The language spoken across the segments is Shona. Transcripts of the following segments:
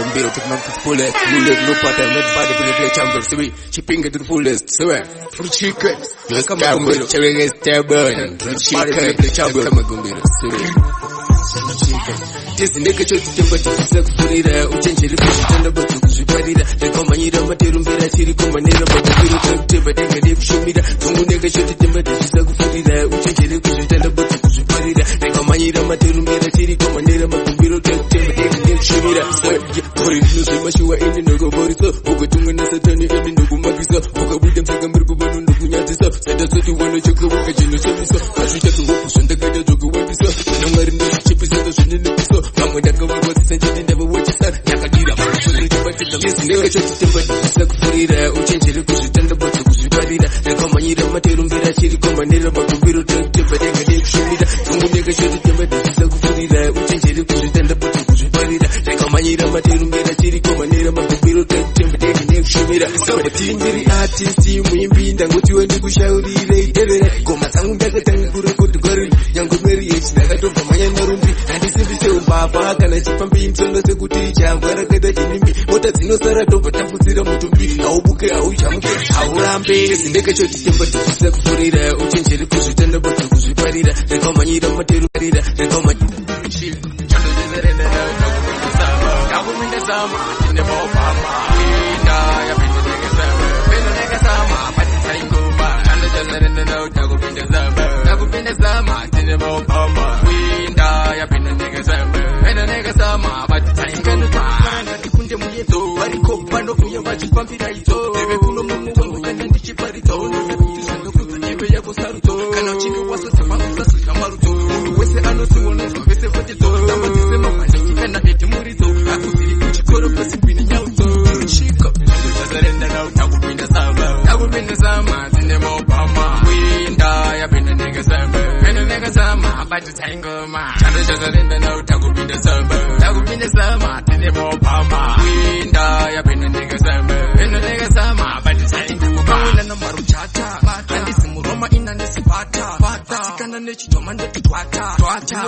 magombiro put man to the fullest. You live no part of that body for the play champions to be chipping it to the fullest. So fruit chicken, just come magombiro, chewing is stubborn. Fruit chicken, the champions magombiro. This nigga chose to temper to suck for it. Uchange the fish and the butter to spread it. They come and eat a material better. Chiri come and eat a material to but they can show me that. Dzungu nigga chose to temper to suck for it. Uchange the fish and the butter to spread it. They come and eat a material better. Chiri come and eat a material to but they can show me that. So for it, no so much you are in the no go for it. Oga tunga na satani in the no go magisa. Oga budem sanga mirgo banu no go nyatisa. Said that's what you wanna check the work again. So me so. I should just go push on the guy that you go with this. No matter no chip is the shit in the so. Come with that go with this and you never watch it. Yakadira, yes, never just temper to suck for it. Uchange the fish and the butter to spread it. They come and eat a material better. Chiri come and eat a material to but they can show me that. Dzungu nigga chose to temper to suck for it. Uchange the fish and the butter to spread it. They come and eat a material better. Chiri come and eat a material to but they can show me that. So the team artist team wimbi ndangoti wendi kushaurire idevera goma dzangu ndakatangura kuti gori nyangu meri yechi ndakatobva manya narumbi handisimbise umbavha kana chipambi msondo sekuti changwa rakaita chinimbi mota dzinosara tobva tafutsira mutumbi haubuke hauchamuke haurambe zindeke chotitemba tisisa kufurira uchenjeri kuzvitanda boti kuzviparira rekamanyira materurira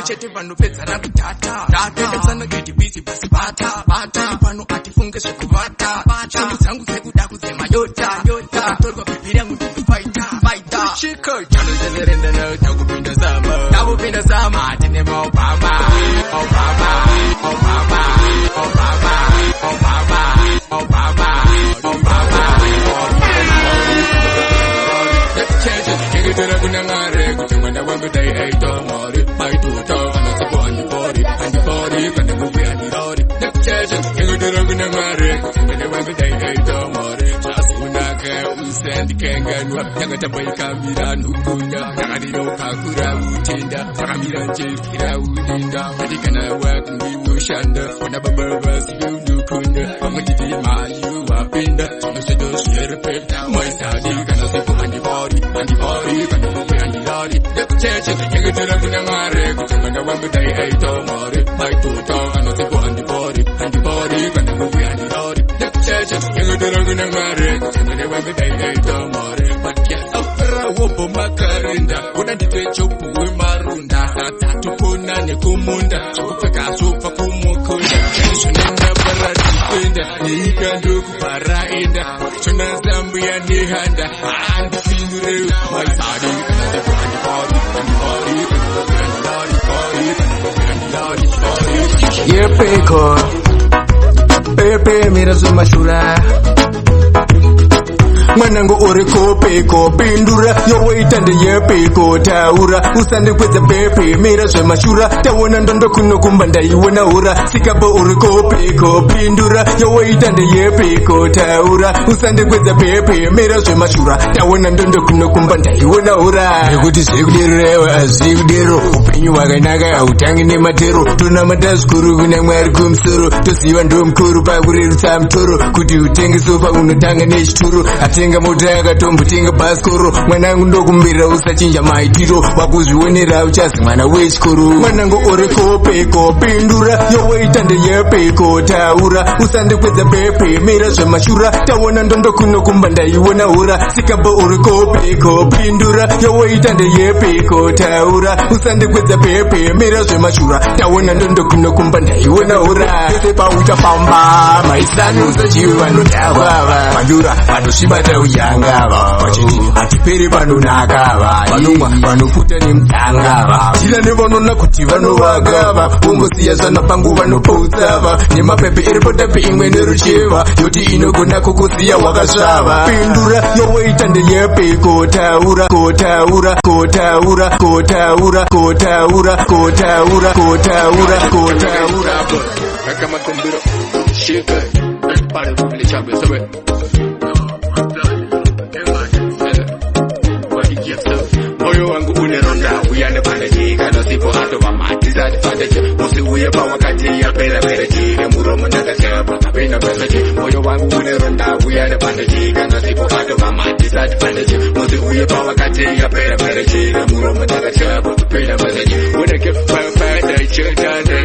chete vanopedzana kutata ndapendetsana kuti busy basi bata pano atifunge zvekuvata changu dzangu dzekuda kuzema yota torwa bibiri yangu ndikufaita chiko chanozerenda nayo takupinda sama tine maobama Keketera kuna ngare kuti mwana wangu dai aito mori maituto anasipo andipori kana muvi andirori nekucheche keketera kuna ngare kuti mwana wangu dai aito mori chasunake usendikenganwa yakataboikamira nukunya yakadinokakura utenda takamira njekira udinda katikana wakundiwoshanda ona bababasiyunukunya pamwetiti mayu wapinda chinosedosierepeta maisadi kanasipo andipori kana muvi andirori nekucheche keketera kuna ngare kuti mwana wangu dai aito mori maituto anasipo andipori kana muvi andirori nekucheche keketera kuna ngare kuti mwana wangu dai aito mori makia wobo makarenda una nditechopuwe marunda atatupona nekumunda chokupfeka zvopa kumukunda zvonanga paradipenda neikando kuparaenda chona zambuya nehanda handipindure maisadi yepeko pepe mira zumashura mwanangu uri kopeko pindura yowaita ndeyepeko taura usandikwedza pepe mira zvemashura taona ndondo kunokumba ndaiona hura SCABO uri kopeko pindura yowaita ndeyepeko taura usandikwedza pepe mira zvemashura taona ndondo kunokumba ndaiona hura nekuti zvekuderorewa hazvikudero upenyu hwakanaka hautangi nematero tonamata zvikuru kuna mwari kumusoro toziva ndo mukuru pakurerutsa mutoro kuti utenge sofa unotanga nechitoro atenga mota yakatombotenga bhasikoro mwanangu ndokumbirira usachinja maitiro wakuzvionera uchazi mwana wechikoro mwanangu uri peko pindura yowaita ndeyepeko taura usandikwedza bepe mira zvemashura taona ndondo kuno kumba ndaiona ura SCABO uriko peko pindura yowaita ndeyepeko taura usandikwedza bepe mira zvemashura taona ndondo kuno kumba ndaiona ura pese pauchafamba maisani usachiwe vanodhava vandura vanosviba tauyangava vachiti hatiperi vanonakava vanomwa vanofuta nemutangava china nevanona kuti vanovagava vongosiya zvana pangu vanopoutsava nemapepe iri potape imwe nerucheva yoti inogona kukusiya wakasvava pindura yowaita ndeyepeko taura kotaura kotaura kotaura kotaura kotaura kotaura kotaura Kaka magombiro shika pale vile chambe sabe moyo wangu uneronda uyane pale jika na sipo hato mamati za tifandeje musi uye pa wakati ya pera pera jire muromo ndaka sepa kapina pesaje moyo wangu uneronda uyane pale jika na sipo hato mamati za tifandeje musi uye pa wakati ya pera pera jire muromo ndaka sepa kapina pesaje uneke papa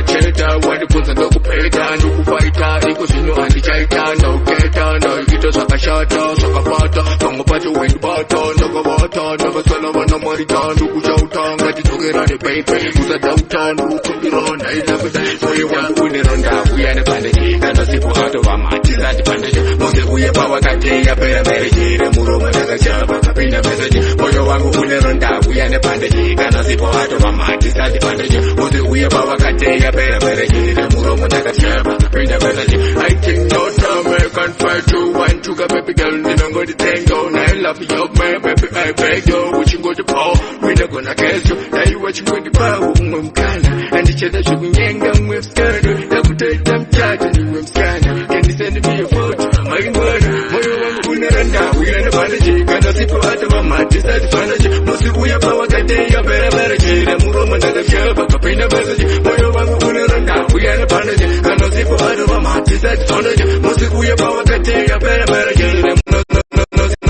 cheta wadi punza ndo kupeta ndo kufaita iko sino andichaita ndo keta ndo ito sakashata sakapata tongo pacho wendi bata ndo kabata ndo kasala wana maritandu kuchauta ngati togerane baby kutadautandu kumbirona izabda moyo wangu uneronda uyane pande kana sipo hato vamati zati pande mose uye pa wakati ya pera pera jire muromo ndakachapa kapina message moyo wangu uneronda uyane pande kana sipo hato vamati zati pande mose uye pa wakati ya pera pera jire muromo ndakachapa kapina message I think no time I can fight you want to go baby girl ndinongoti tango I love you man baby I beg you uchingoje oh, we not gonna catch you. Now you watching with the power, Mumkana. And each other should be young and with scandal. Now we take them charge and you scandal. Can you send me a photo? My word, Moyo wangu uneranda. We are the manager. Can I see for out of a man? This is the manager. Most of we are power that day. I better get a Muroman that the share, but a pain of message. Moyo wangu uneranda. We are the manager. Can I see for out of a man? This is the manager. Most of we are power that day. I better get a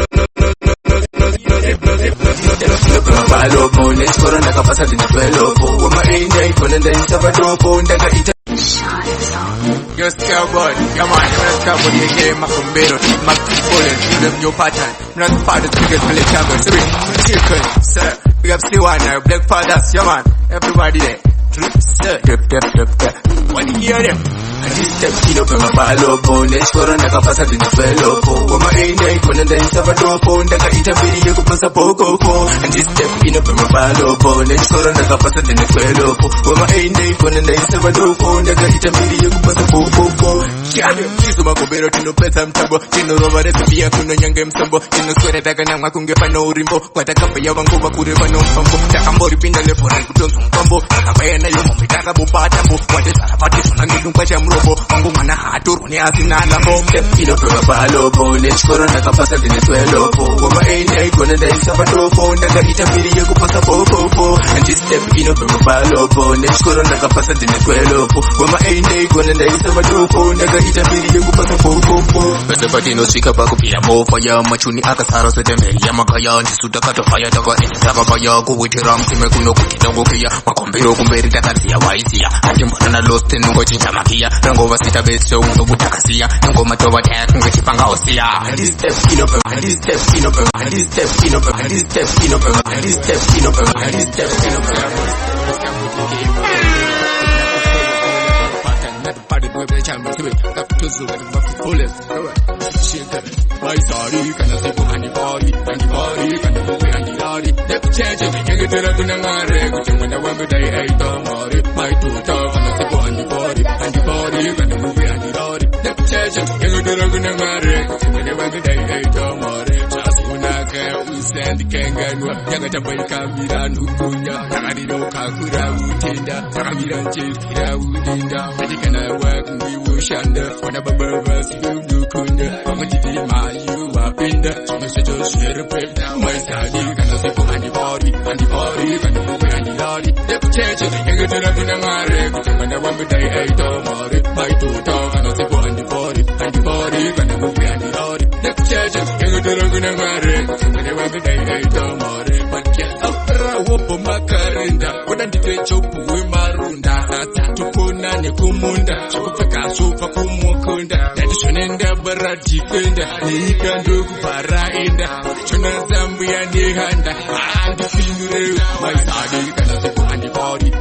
Lopo, let's go on the capacity to lopo. When my ain't day, when they have a lopo, they got it. Your SCABO, come on, SCABO T Magombiro Mixtape, give them your pattern. Not part of the biggest village chamber. Chicken, sir. We have C1, Black Fathers, come on, everybody there. Sir, what do you hear them? And this step, you know, from a balopo, let's go on the capacity to lopo. When my ain't day, when they have a lopo, they got it a video, you pass a poco. And this step, you know, from a balopo, let's go on the capacity to lopo. When my ain't day, when they have a lopo, they got it a video, you pass a poco. Chizo magombiro tino pesa mtambo tino rova resipia kuno nyange msambo tino swere daga na mwakunge pano urimbo kwa takape ya wangu wakure pano mfambo takambori pinda lefore kutonsu mfambo takabaya na yomo mitaka bupata mbo wate sarapati sunangidumpa cha mrobo wangu mana haturu ni asina lambo tino pema palopo nechkoro na kapasa dine swelopo wama ene ikone da isapatopo ndaga itambiri ya kupasa popo and this step ino pema palopo nechkoro na kapasa dine swelopo wama ene ikone da isapatopo ndaga itabiri yangu pasa popo pesa patino sika pa kupia mofa ya machuni akasara sedemeri ya magaya ndisuda kato faya takwa ene sababa ya kuwitira mtime kuno kukitango kia magombiro kumberi takazia waisia hati mbona na lost nungo chichamakia rango wasita beso ungo butakasiya nungo matoba tek nungo chipanga osia and this step ino pe and this step ino pe and this step ino pe and this step ino pe and this step ino pe and this step ino pe Tuzu with the bullets, shit. My sorry, can I say for anybody, can I move anybody? They're changing, you get it up in a man, when I want to die, I don't worry. My two tough, and I say for anybody, can I move anybody? They're changing, you get it up in a man, when I want to die, I don't worry. Just when I can send the kangaroo, Yagata Kamira, Nukuya, Tagarino Kakura, Utinda, Tagamira, Jilkira, Udinda, and can I work and we will shanda, whatever burgers you do, Kunda, I'm going to be my you up in the so share a break down my side, you can say for anybody, can I move anybody? They're changing, you get it up in a man, when I want to die, I don't worry. My two talk, and I say for anybody, can I move anybody? They're changing, you get it up in a man, when I want to die, I don't worry. But get up, Makarenda, when I did a joke with Marunda. kumunda chokupfeka zvobva kumukunda ndandizvonenda bara difenda nenyika ndokubharaenda chona zambuya nehanda handifinurewo maisade kana zvepo handibori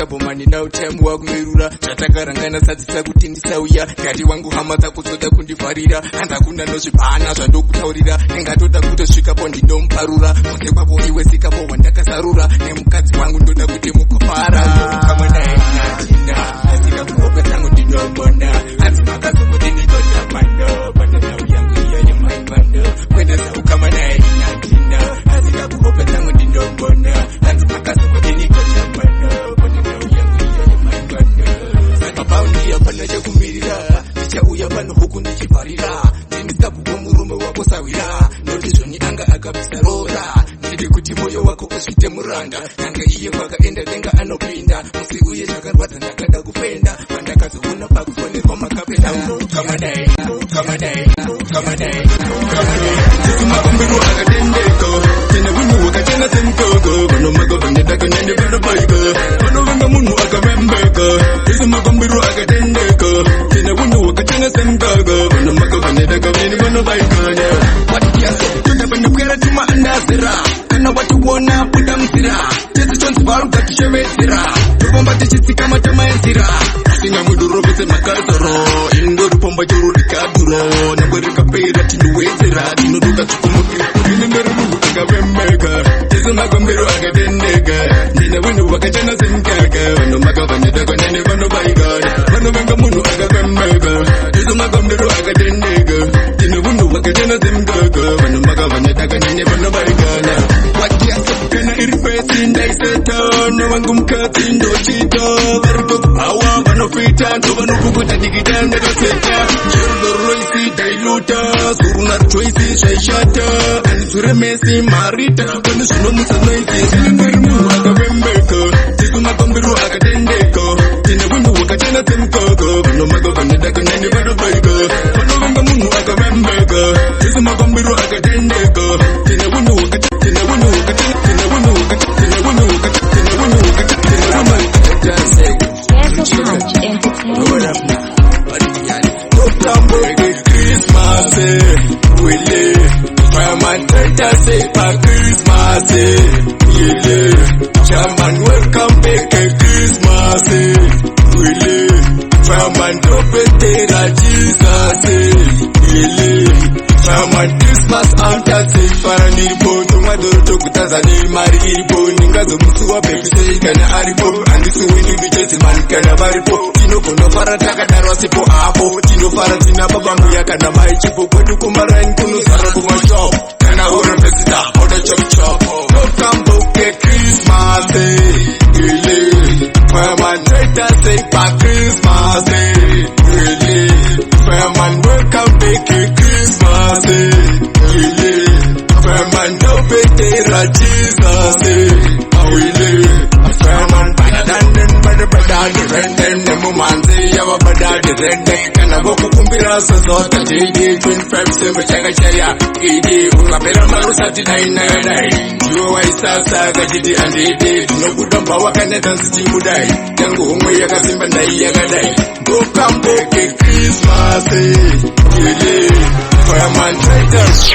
SCABO mani now time wakumerura zvatakarangana sadzisa kuti ndisauya ngati wangu hama dzakuzoda kundivarira handakunda nozvibhana zvandokutaurira ndingatoda kutosvikapo ndinomparura kunze kwako iwe SCABO wandakasarura nemukadzi wangu ndoda kuti mukofara kamanaiinatinda asika kuhope dzangu ndinomona hanzi makazokuti nditotamando pandanau yangu iyoyo maibando kwendesa ukamanaiinatinda asika kuhope dzangu ndinomona hanzi makazokuti nditotamando pandanau yangu iyoyo maibando saka paundi apana chakumirira ndichauya pano huku ndichiparira ndini SCABO murume wako sawira ndondizvoni anga akabvisa rora ndiri kuti moyo wako usvite muranda nanga iye kwakaenda denga anopinda musi uye zvakarwadza ndakada kufenda pandakazoona pakufonerwa makapenda kamadai tisi magombero akatendeka tine vinhu wakachena semukoko vanomaka vanetaka nende vanobaika vanovenga munhu akamembeka tisi magombero akatendeka tine vinhu wakachena semukoko vanomaka vanetaka veni vanobaikana tondapandapwera tuma andazira kana watiwona buda mzira tese chonzivaru gatishevedzera topamba tichitsika matama enzira asinga mudorobese makazoro indoripomba choro rikaduro nangwe rikapera tinowedzera tinoduka tukumukirinemeri munhu akavembeka tese magombero akatendeka ndine vinhu vakachana semukaka vanomaka vanetaka nene vanobaikana vanovenga munhu akavembeka tese magombero akatendeka tine vinhu vakachana semukaka vanomaka vanetaka nene vanobaikana kana iri pesi ndaiseta nevangu mukadzi ndochita varitokuhawa vanofita ndovanokukuta dikita ndakaseta jeruzoroisi dailuta zuruna richoisi zvaishata anizure mesi marita pane zvinomutsa noisi ndiri munhu akavembeka tisi magombero akatendeka tine vinhu wakachena semukaka vanomaka vanetaka nene vanobaika vanovenga munhu akavembeka tisi magombero akatendeka tine vinhu Christmas, Chairman, welcome back Christmas, really. Chairman, Topetera Jesus, really. Chairman, Christmas antati farani boto madoro kutazani mari iripo ningazo musuwa baby kana aripo andisi wini bichesi man kana varipo tino kono fara takadaro sipo apo tino fara tina baba muya kana mai chipo kwedu kumarain kuno sara kuma shop kana hora pesita oda chop chop welcome to Christmas really Chairman Trader say pa Christmas really Chairman welcome back Christmas really Chairman Topetera Jesus really Chairman badadande rende nemumanzi yava badade rende kana vokukumbira sozota JD 25 sembe chakachaya idi ukapera marusati nainakadai ndiwo waisasa kachiti andidi ndinokudamba wakaneta nzichimudai tangu homwe yakasimba ndai yakadai ngokambeke Christmas really Fireman Traders